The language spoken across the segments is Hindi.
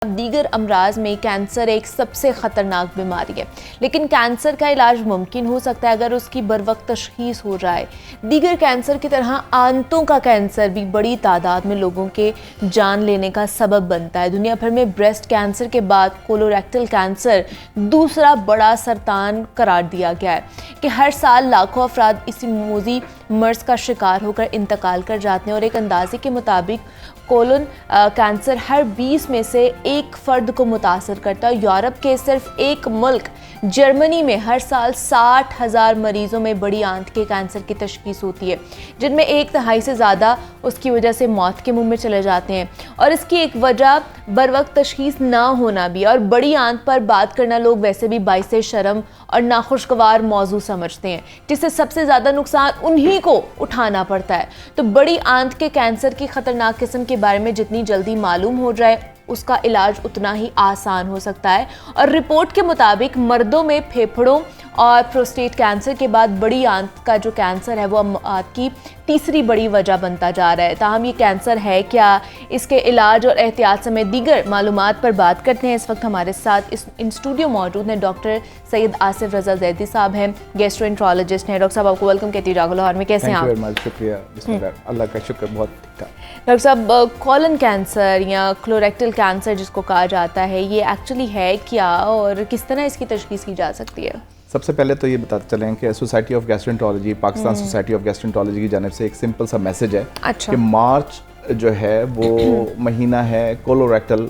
दीगर अमराज में कैंसर एक सबसे ख़तरनाक बीमारी है, लेकिन कैंसर का इलाज मुमकिन हो सकता है अगर उसकी बरवक्त तशख़ीस हो जाए। दीगर कैंसर की तरह आंतों का कैंसर भी बड़ी तादाद में लोगों के जान लेने का सबब बनता है। दुनिया भर में ब्रेस्ट कैंसर के बाद कोलोरेक्टल कैंसर दूसरा बड़ा सरतान करार दिया गया है कि हर साल लाखों अफराद इसी मौजी मर्ज का शिकार होकर इंतकाल कर जाते हैं और एक अंदाजे के मुताबिक कोलन कैंसर हर 20 में से एक फ़र्द को मुतासर करता है। यूरोप के सिर्फ एक मुल्क जर्मनी में हर साल 60,000 मरीजों में बड़ी आंत के कैंसर की तशख़ीस होती है, जिनमें 1/3 से ज़्यादा उसकी वजह से मौत के मुंह में चले जाते हैं। और इसकी एक वजह बरवक्त तशख़ीस ना होना भी। और बड़ी आंत पर बात करना लोग वैसे भी बाइसे शर्म और नाखुशगवार मौजू समझते हैं, जिससे सबसे ज़्यादा नुकसान उन्हीं को उठाना पड़ता है। तो बड़ी आंत के कैंसर की ख़तरनाक किस्म के बारे में जितनी जल्दी मालूम हो जाए उसका इलाज उतना ही आसान हो सकता है। और रिपोर्ट के मुताबिक मर्दों में फेफड़ों और प्रोस्टेट कैंसर के बाद बड़ी आंत का जो कैंसर है वो मौत की तीसरी बड़ी वजह बनता जा रहा है। ताहम ये कैंसर है क्या, इसके इलाज और एहतियात समेत दीगर मालूमात पर बात करते हैं। इस वक्त हमारे साथ इन स्टूडियो मौजूद हैं डॉक्टर सैयद आसिफ रज़ा ज़ैदी साहब हैं, गैस्ट्रोएंट्रोलॉजिस्ट हैं। डॉक्टर साहब आपको वेलकम कहती हूँ जागो लाहौर में, कैसे हैं आप? शुक्रिया, अल्लाह का शुक्र, बहुत ठीक ठाक। डॉक्टर साहब, कोलन कैंसर या कोलोरेक्टल कैंसर जिसको कहा जाता है, ये एक्चुअली है क्या और किस तरह इसकी तशख़ीस की जा सकती है? सबसे पहले तो ये बताते चलें कि society of gastroenterology, Pakistan society of gastroenterology की जानिब से एक सिंपल सा मैसेज है कि मार्च जो है वो महीना है कोलोरेक्टल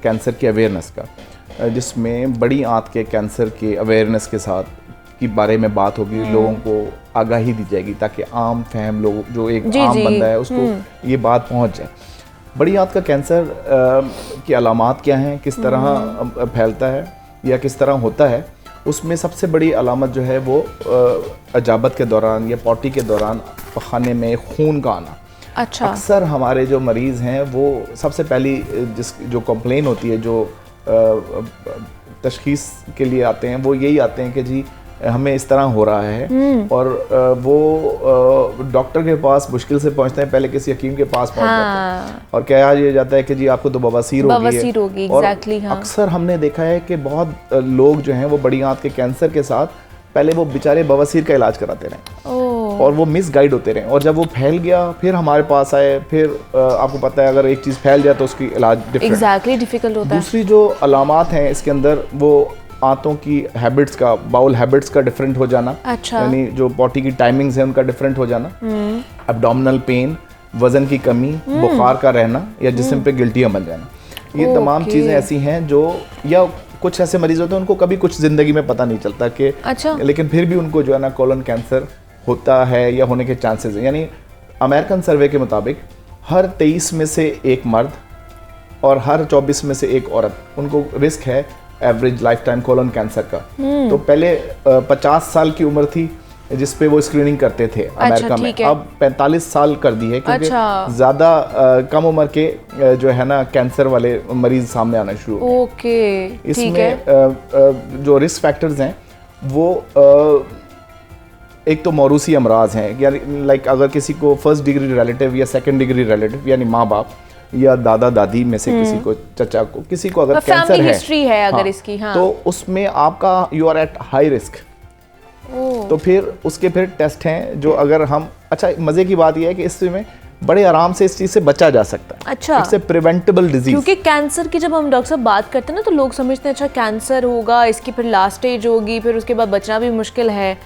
कैंसर के अवेयरनेस का, जिसमें बड़ी आंत के कैंसर के अवेयरनेस के साथ के बारे में बात होगी, लोगों को आगाही दी जाएगी ताकि आम फहम लोग जो एक आम बंदा है उसको ये बात पहुंच जाए। बड़ी आंत का कैंसर की अलामात क्या हैं, किस तरह फैलता है या किस तरह होता है, उसमें सबसे बड़ी अलामत जो है वो अजाबत के दौरान या पॉटी के दौरान पखाने में खून का आना। अच्छा। अक्सर हमारे जो मरीज़ हैं वो सबसे पहली जो कंप्लेन होती है, जो तशख़ीस के लिए आते हैं, वो यही आते हैं कि जी हमें इस तरह हो रहा है, और वो डॉक्टर के पास मुश्किल से पहुंचते हैं, पहले किसी हकीम के पास पहुंच जाते हैं और कहा यह जाता है कि जी आपको तो बवासीर होगी है। और अक्सर हमने देखा है कि बहुत लोग जो हैं वो बड़ी आंत के कैंसर के साथ पहले वो बेचारे बवासीर का इलाज कराते रहे और वो मिसगाइड होते रहे, और जब वो फैल गया फिर हमारे पास आए, फिर आपको पता है अगर एक चीज़ फैल जाए तो उसकी इलाज डिफिकल्ट होता है। दूसरी जो अलामात हैं इसके अंदर, वो आंतों की हैबिट्स का, बाउल हैबिट्स का डिफरेंट हो जाना। अच्छा। यानी जो पॉटी की टाइमिंग्स हैं उनका डिफरेंट हो जाना, एब्डोमिनल पेन, वजन की कमी, बुखार का रहना या जिस्म पे गिल्टियाँ बन जाना, ये तमाम चीज़ें ऐसी हैं जो, या कुछ ऐसे मरीज होते हैं उनको कभी कुछ ज़िंदगी में पता नहीं चलता कि लेकिन फिर भी उनको जो है ना कोलन कैंसर होता है या होने के चांसेस हैं। यानी अमेरिकन सर्वे के मुताबिक हर 23 में से एक मर्द और हर 24 में से एक औरत, उनको रिस्क है average life time colon cancer का। तो पहले 50 साल की उम्र थी जिस पे वो स्क्रीनिंग करते थे अमेरिका में, अब 45 साल कर दी है क्योंकि ज़्यादा कम उम्र के जो है ना कैंसर वाले मरीज सामने आना शुरू हो गए। इसमें जो रिस्क फैक्टर्स हैं वो एक तो मौरूसी अमराज हैं, यानी लाइक अगर किसी को फर्स्ट डिग्री रिलेटिव या सेकंड डिग्री रिलेटिव यानी माँ बाप या दादा दादी में से किसी को, चचा को, किसी को अगर कैंसर है अगर इसकी, तो उसमें आपका you are at high risk. तो फिर उसके फिर टेस्ट हैं जो अगर हम, अच्छा मजे की बात यह है कि इसमें बड़े आराम से इस चीज से बचा जा सकता है। अच्छा। It's a preventable disease. क्योंकि कैंसर की जब हम डॉक्टर साहब बात करते हैं ना तो लोग समझते हैं अच्छा कैंसर होगा, इसकी फिर लास्ट स्टेज होगी, फिर उसके बाद बचना भी मुश्किल है,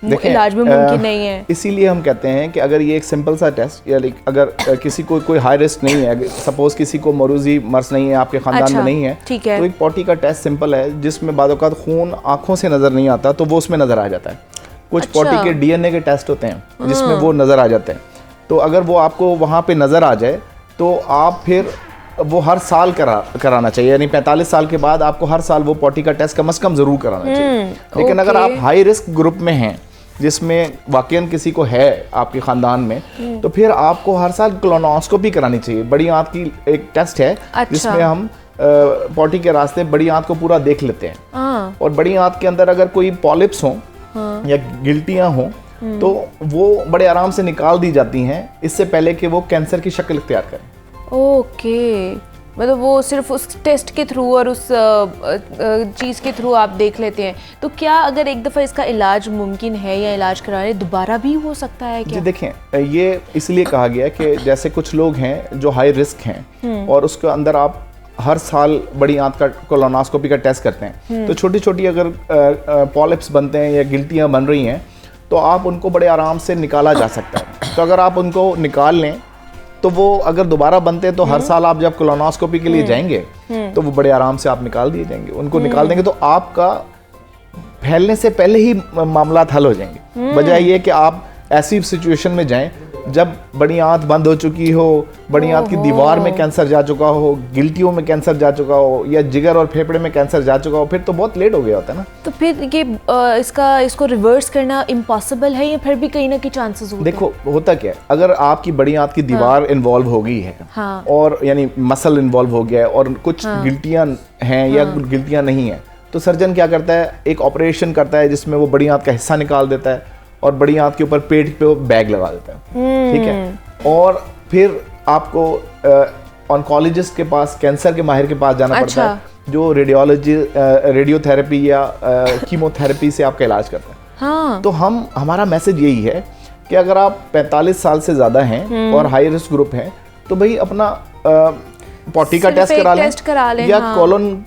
इलाज भी मुमकिन नहीं है। इसीलिए हम कहते हैं कि अगर ये एक सिंपल सा टेस्ट, या अगर किसी को कोई हाई रिस्क नहीं है, सपोज किसी को मरूजी मर्ज नहीं है, आपके खानदान में नहीं है, तो एक पॉटी का टेस्ट सिंपल है जिसमें बाद औक़ात खून आंखों से नजर नहीं आता तो वो उसमें नजर आ जाता है। कुछ पॉटी के DNA के टेस्ट होते हैं जिसमें वो नजर आ जाते हैं। तो अगर वो आपको वहाँ पे नजर आ जाए तो आप फिर वो हर साल कराना चाहिए, यानी 45 साल के बाद आपको हर साल वो पॉटी का टेस्ट कम से कम जरूर कराना चाहिए। लेकिन अगर आप हाई रिस्क ग्रुप में हैं जिसमें वाकईन किसी को है आपके ख़ानदान में, तो फिर आपको हर साल कोलोनोस्कोपी करानी चाहिए। बड़ी आंत की एक टेस्ट है जिसमें हम पॉटी के रास्ते बड़ी आंत को पूरा देख लेते हैं, और बड़ी आंत के अंदर अगर कोई पॉलिप्स हों या गिल्टियाँ हों तो वो बड़े आराम से निकाल दी जाती हैं, इससे पहले कि वो कैंसर की शक्ल इख्तियार करें। ओके, मतलब वो सिर्फ उस टेस्ट के थ्रू और उस चीज़ के थ्रू आप देख लेते हैं। तो क्या अगर एक दफ़ा इसका इलाज मुमकिन है या इलाज कराने दोबारा भी हो सकता है क्या? जी देखें, ये इसलिए कहा गया कि जैसे कुछ लोग हैं जो हाई रिस्क हैं और उसके अंदर आप हर साल बड़ी आंत का कोलोनोस्कोपी का टेस्ट करते हैं, तो छोटी छोटी अगर पॉलिप्स बनते हैं या गिल्टियाँ बन रही हैं तो आप उनको बड़े आराम से निकाला जा सकता है। तो अगर आप उनको निकाल लें तो वो अगर दोबारा बनते हैं तो हर साल आप जब कोलोनोस्कोपी के लिए जाएंगे तो वो बड़े आराम से आप निकाल दिए जाएंगे। उनको निकाल देंगे तो आपका फैलने से पहले ही मामला हल हो जाएंगे। बजाय ये कि आप ऐसी सिचुएशन में जाएं जब बड़ी आंत बंद हो चुकी हो, बड़ी आंत की दीवार में कैंसर जा चुका हो, गिल्टियों में कैंसर जा चुका हो या जिगर और फेफड़े में कैंसर जा चुका हो, फिर तो बहुत लेट हो गया होता है ना। तो फिर ये इसको रिवर्स करना इम्पॉसिबल है या फिर भी कहीं ना कहीं चांसेस होते हैं? देखो होता क्या है, अगर आपकी बड़ी आंत की दीवार इन्वॉल्व हो गई है और यानी मसल इन्वॉल्व हो गया है और कुछ गिल्टियां हैं या गिल्टियां नहीं है, तो सर्जन क्या करता है, एक ऑपरेशन करता है जिसमें वो बड़ी आंत का हिस्सा निकाल देता है और बड़ी आंत के ऊपर पेट पे वो बैग लगा देता है, ठीक है। और फिर आपको ऑन्कोलॉजिस्ट के पास, कैंसर के माहिर के पास जाना पड़ता है जो रेडियोथेरेपी या कीमोथेरेपी से आपका इलाज करता है। हाँ। तो हमारा मैसेज यही है कि अगर आप 45 साल से ज़्यादा हैं और हाई रिस्क ग्रुप हैं तो भाई अपना पॉटी का टेस्ट करा लें या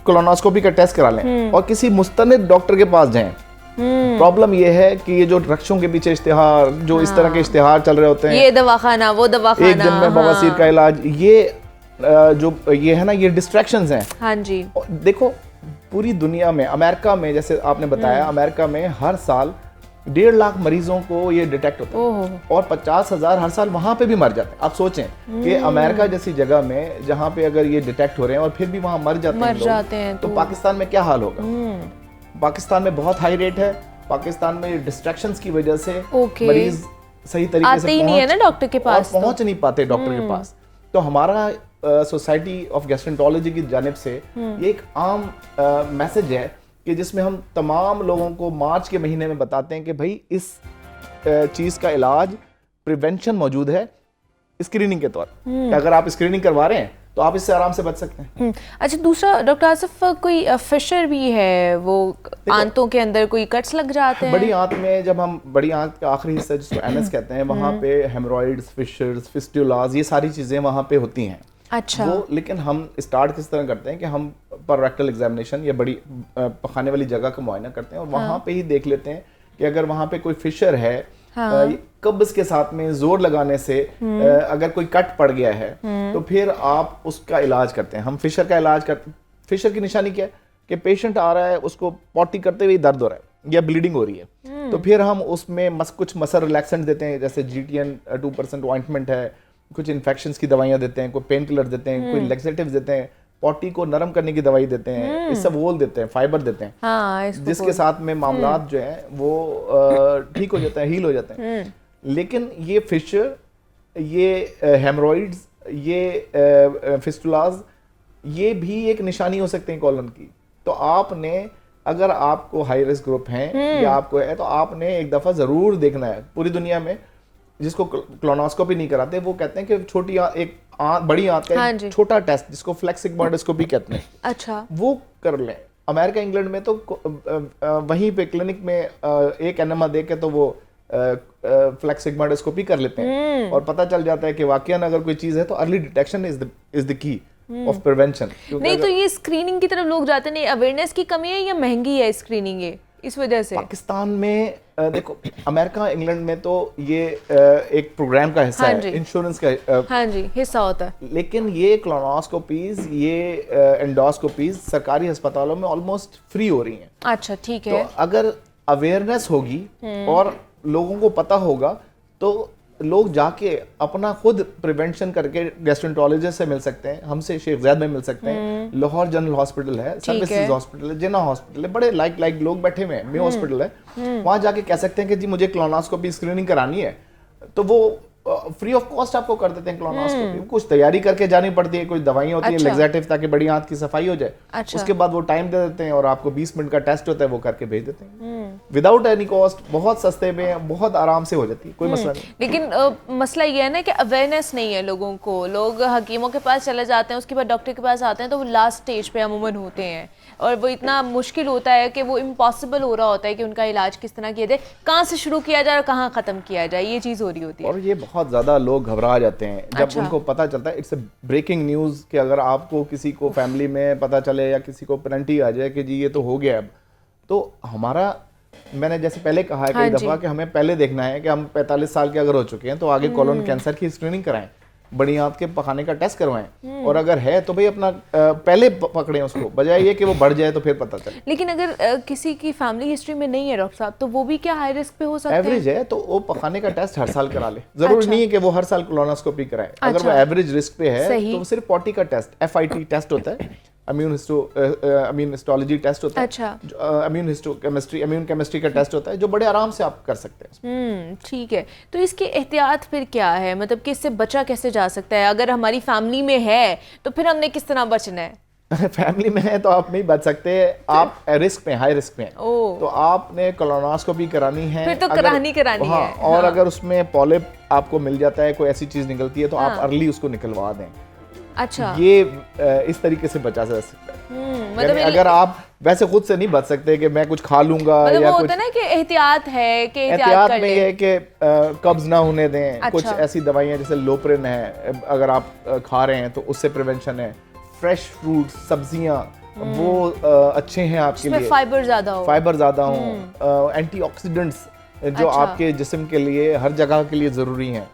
कोलोनोस्कोपी का टेस्ट करा लें और किसी मुस्तनिद डॉक्टर के पास जाएं। प्रॉब्लम ये है कि ये जो रक्षों के पीछे इश्तिहार, जो इस तरह के इश्तिहार चल रहे होते हैं, ये दवाखाना वो दवाखाना, एक दिन में बवासीर का इलाज, ये है ना, ये डिस्ट्रैक्शंस हैं। हाँ जी। देखो पूरी दुनिया में, अमेरिका में जैसे आपने बताया, अमेरिका में हर साल 1.5 लाख मरीजों को ये डिटेक्ट होता है और 50,000 हर साल वहां पे भी मर जाते हैं। आप सोचें कि अमेरिका जैसी जगह में जहां पे अगर ये डिटेक्ट हो रहे हैं और फिर भी वहां मर जाते हैं तो पाकिस्तान में क्या हाल होगा? पाकिस्तान में बहुत हाई रेट है। पाकिस्तान में डिस्ट्रैक्शंस की वजह से मरीज सही तरीके से नहीं है ना डॉक्टर के पास, पहुंच नहीं पाते डॉक्टर के पास। तो हमारा सोसाइटी ऑफ गैस्ट्रोएंटरोलॉजी की जानिब से ये एक आम मैसेज है कि जिसमें हम तमाम लोगों को मार्च के महीने में बताते हैं कि भाई इस चीज़ का इलाज, प्रिवेंशन मौजूद है स्क्रीनिंग के तौर पर। अगर आप स्क्रीनिंग करवा रहे हैं तो आप इससे आराम से बच सकते हैं। अच्छा, दूसरा डॉक्टर आसिफ, कोई फिशर भी है, वो आंतों के अंदर कोई कट्स लग जाते हैं? बड़ी आंत में जब हम बड़ी आंत का आखिरी हिस्सा जिसको एनएस कहते हैं, वहाँ पे हेमरॉइड्स, फिशर्स, फिस्टुलाज, ये सारी चीज़ें वहाँ पे होती हैं। अच्छा। वो लेकिन हम स्टार्ट किस तरह करते हैं कि हम पर रेक्टल एग्जामिनेशन या बड़ी पखाने वाली जगह का मुआयना करते हैं और वहाँ पे ही देख लेते हैं कि अगर वहाँ पे कोई फिशर है, कब्ज के साथ में जोर लगाने से अगर कोई कट पड़ गया है तो फिर आप उसका इलाज करते हैं। हम फिशर का इलाज करते हैं। फिशर की निशानी क्या है कि पेशेंट आ रहा है, उसको पॉटी करते हुए दर्द हो रहा है या ब्लीडिंग हो रही है, तो फिर हम उसमें कुछ मसल रिलैक्सेंट देते हैं, जैसे GTN 2% ऑइंटमेंट है, कुछ इन्फेक्शंस की दवाइयाँ देते हैं, कोई पेन किलर देते हैं, कोई लैक्सेटिव्स देते हैं, पॉटी को नरम करने की दवाई देते हैं, इसबगोल देते हैं, फाइबर देते हैं। हाँ, जिसके साथ में मामलात जो हैं वो ठीक हो जाते हैं, हील हो जाते हैं। लेकिन ये फिशर, ये हेमरॉइड्स, ये फिस्टुलाज, ये भी एक निशानी हो सकते हैं कॉलन की। तो आपने, अगर आपको हाई रिस्क ग्रुप हैं या आपको है, तो आपने एक दफ़ा ज़रूर देखना है। पूरी दुनिया में जिसको कोलोनोस्कोपी नहीं कराते वो कहते हैं कि छोटी बड़ी आंत का छोटा टेस्ट जिसको फ्लेक्स सिग्मोइडोस्कोपी कहते हैं, अच्छा, वो कर लें। अमेरिका, इंग्लैंड में तो वहीं पे क्लिनिक में एक एनेमा दे के तो वो फ्लेक्स सिग्मोइडोस्कोपी कर लेते हैं और पता चल जाता है कि वाकईन अगर कोई चीज़ है तो early detection is the key of prevention. नहीं तो ये स्क्रीनिंग की तरफ लोग जाते नहीं, अवेयरनेस की कमी है या महंगी है स्क्रीनिंग, ये इस वजह से? पाकिस्तान में देखो, अमेरिका, इंग्लैंड में तो ये एक प्रोग्राम का हिस्सा है, इंश्योरेंस का हाँ जी हिस्सा होता है। लेकिन ये कोलोनोस्कोपीज, ये एंडोस्कोपीज सरकारी अस्पतालों में ऑलमोस्ट फ्री हो रही हैं। अच्छा, ठीक है। तो अगर अवेयरनेस होगी और लोगों को पता होगा तो लोग जाके अपना खुद प्रिवेंशन करके गैस्ट्रोएंटरोलॉजिस्ट से मिल सकते हैं, हमसे शेख ज़ैद में मिल सकते हैं, लाहौर जनरल हॉस्पिटल है, सर्विसेज हॉस्पिटल है, जिन्ना हॉस्पिटल है, बड़े लाइक लोग बैठे हुए हैं, मे हॉस्पिटल है, वहाँ जाके कह सकते हैं कि जी मुझे कोलोनोस्कोपी स्क्रीनिंग करानी है, तो वो फ्री ऑफ कॉस्ट आपको कर देते हैं कोलोनोस्कोपी। कुछ तैयारी करके जानी पड़ती है, कुछ दवाइयाँ होती है लैक्सेटिव ताकि बड़ी आंत की सफाई हो जाए। उसके बाद वो टाइम दे देते हैं और आपको 20 मिनट का टेस्ट होता है, वो करके भेज देते हैं। विदाउट एनी कॉस्ट, बहुत सस्ते में, बहुत आराम से हो जाती है, कोई मसला नहीं। लेकिन मसला ये है ना कि अवेयरनेस नहीं है लोगों को। लोग हकीमों के पास चले जाते हैं, उसके बाद डॉक्टर के पास आते हैं तो वो लास्ट स्टेज पे अमूमन होते हैं और वो इतना मुश्किल होता है कि वो इम्पॉसिबल हो रहा होता है कि उनका इलाज किस तरह किया जाए, कहाँ से शुरू किया जाए और कहाँ ख़त्म किया जाए, ये चीज़ हो रही होती है। और ये बहुत ज़्यादा लोग घबरा जाते हैं जब उनको पता चलता है। इट्स अ ब्रेकिंग न्यूज़ कि अगर आपको किसी को फैमिली में पता चले या किसी को पेनल्टी आ जाए कि जी ये तो हो गया अब, तो हमारा, मैंने जैसे पहले कहा है कई दफ़ा कि हमें पहले देखना है कि हम 45 साल के अगर हो चुके हैं तो आगे कोलोन कैंसर की स्क्रीनिंग कराएं, बड़ी आंत के पखाने का टेस्ट करवाएं, और अगर है तो भाई अपना पहले पकड़ें उसको, बजाय ये कि वो बढ़ जाए तो फिर पता चले। लेकिन अगर किसी की फैमिली हिस्ट्री में नहीं है डॉक्टर साहब, तो वो भी क्या हाई रिस्क पे हो सकता है? एवरेज है तो वो पखाने का टेस्ट हर साल करा ले, जरूरी नहीं है कि वो हर साल कोलोनोस्कोपी कराए। अगर वो एवरेज रिस्क पे है तो सिर्फ पॉटी का टेस्ट, FIT टेस्ट होता है, इम्यून हिस्टोलॉजी टेस्ट होता है, अच्छा, इम्यून केमिस्ट्री का टेस्ट होता है, जो बड़े आराम से आप कर सकते हैं। ठीक है, तो इसकी एहतियात फिर क्या है, मतलब कि इससे बचा कैसे जा सकता है? अगर हमारी फैमिली में है तो फिर हमने किस तरह बचना है? फैमिली में है तो आप नहीं बच सकते, आप रिस्क पे, हाई रिस्क पे हैं, तो आपने कोलोनोस्कोपी करानी है, फिर तो करानी है। और अगर उसमें पॉलिप आपको मिल जाता है, कोई ऐसी चीज निकलती है तो आप अर्ली उसको निकलवा दें। अच्छा, ये इस तरीके से बचा जा सकता है। मतलब अगर आप वैसे खुद से नहीं बच सकते कि मैं कुछ खा लूंगा, मतलब या वो कुछ होता है ना कि एहतियात है कि एहतियात में ये है कि कब्ज ना होने दें। अच्छा। कुछ ऐसी दवाइयाँ जैसे लोप्रिन है, अगर आप खा रहे हैं तो उससे प्रिवेंशन है। फ्रेश फ्रूट, सब्जियां, वो अच्छे हैं आपके लिए, फाइबर ज्यादा हो, एंटीऑक्सीडेंट्स जो आपके जिस्म के लिए हर जगह के लिए जरूरी हैं,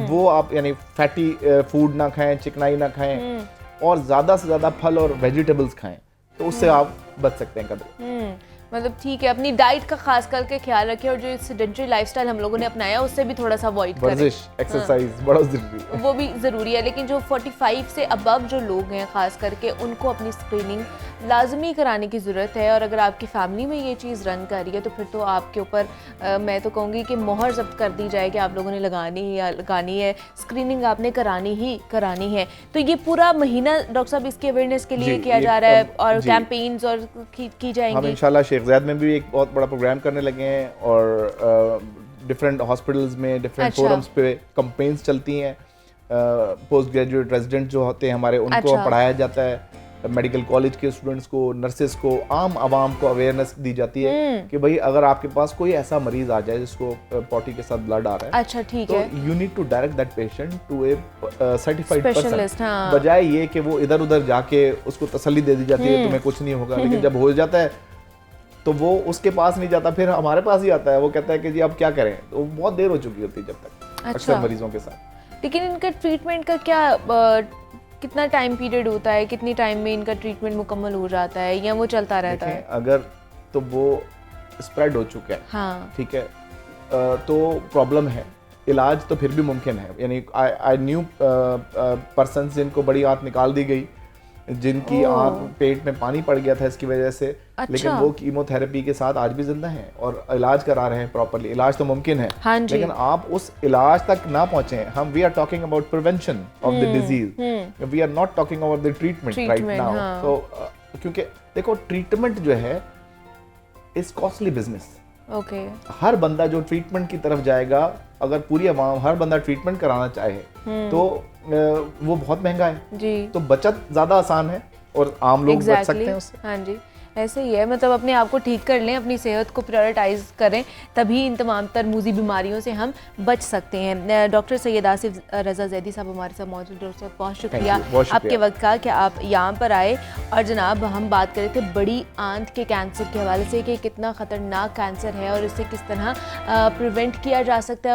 वो आप, यानी फैटी फूड ना खाएं, चिकनाई ना खाएं, और ज्यादा से ज्यादा फल और वेजिटेबल्स खाएं, तो उससे आप बच सकते हैं कदम। मतलब ठीक है, अपनी डाइट का खास करके ख्याल रखें, और जो सेडेंटरी लाइफस्टाइल हम लोगों ने अपनाया उससे भी थोड़ा सा अवॉइड करें। वर्जिश, एक्सरसाइज बड़ा जरूरी है, वो भी ज़रूरी है। लेकिन जो 45 से अबव जो लोग हैं खास करके, उनको अपनी स्क्रीनिंग लाजमी कराने की ज़रूरत है। और अगर आपकी फैमिली में ये चीज़ रन कर रही है तो फिर तो आपके ऊपर मैं तो कहूँगी कि मोहर जब्त कर दी जाए कि आप लोगों ने लगानी है, स्क्रीनिंग आपने करानी है। तो ये पूरा महीना डॉक्टर साहब इसकी अवेयरनेस के लिए किया जा रहा है, और कैंपेन्स और की जाएंगी। हम इंशाल्लाह शेख ज़ायद में भी एक बहुत बड़ा प्रोग्राम करने लगे हैं, और डिफरेंट हॉस्पिटल्स में, डिफरेंट फोरम्स पे कैंपेन्स चलती हैं। पोस्ट ग्रेजुएट रेजिडेंट जो होते हैं हमारे, उनको पढ़ाया जाता है, मेडिकल कॉलेज के स्टूडेंट्स को, नर्सेस को, आम आवाम को अवेयरनेस दी जाती है कि भाई अगर आपके पास कोई ऐसा मरीज आ जाए जिसको पॉटी के साथ ब्लड आ रहा है, अच्छा ठीक है, तो you need to direct that patient to a certified person, बजाय ये कि वो इधर उधर जाके उसको तसल्ली दे दी जाती है तुम्हें कुछ नहीं होगा। लेकिन जब हो जाता है तो वो उसके पास नहीं जाता, फिर हमारे पास ही आता है, वो कहता है कि जी अब क्या करें, तो बहुत देर हो चुकी होती है जब तक अक्सर मरीजों के साथ। लेकिन इनका ट्रीटमेंट का क्या कितना टाइम पीरियड होता है, कितनी टाइम में इनका ट्रीटमेंट मुकम्मल हो जाता है, या वो चलता रहता है? अगर तो वो स्प्रेड हो चुका है, हाँ, ठीक है, तो प्रॉब्लम है, इलाज तो फिर भी मुमकिन है। यानी आई न्यू पर्सन जिनको बड़ी आंत निकाल दी गई, जिनकी आंत पेट में पानी पड़ गया था इसकी वजह से, अच्छा। लेकिन वो कीमोथेरेपी के साथ आज भी जिंदा हैं और इलाज करा रहे हैं प्रॉपर्ली। इलाज तो मुमकिन है, हाँ, लेकिन आप उस इलाज तक ना पहुंचे। हम we are talking about prevention of the disease, we are not talking about the treatment right now. तो क्योंकि देखो ट्रीटमेंट जो है इज कॉस्टली बिजनेस। ओके, हर बंदा जो ट्रीटमेंट की तरफ जाएगा, अगर पूरी आवाम हर बंदा ट्रीटमेंट कराना चाहे तो वो बहुत महंगा है जी। तो बचत ज्यादा आसान है और आम लोग बच सकते हैं उससे। हाँ जी, ऐसे ही है, मतलब अपने आप को ठीक कर लें, अपनी सेहत को प्रायोरिटाइज करें, तभी इन तमाम तर मूजी बीमारियों से हम बच सकते हैं। डॉक्टर सैयद आसिफ रज़ा ज़ैदी साहब हमारे साथ मौजूद। डॉक्टर साहब बहुत शुक्रिया आपके वक्त का कि आप यहाँ पर आए। और जनाब हम बात कर रहे थे बड़ी आंत के कैंसर के हवाले से कि कितना ख़तरनाक कैंसर है और इससे किस तरह प्रिवेंट किया जा सकता है।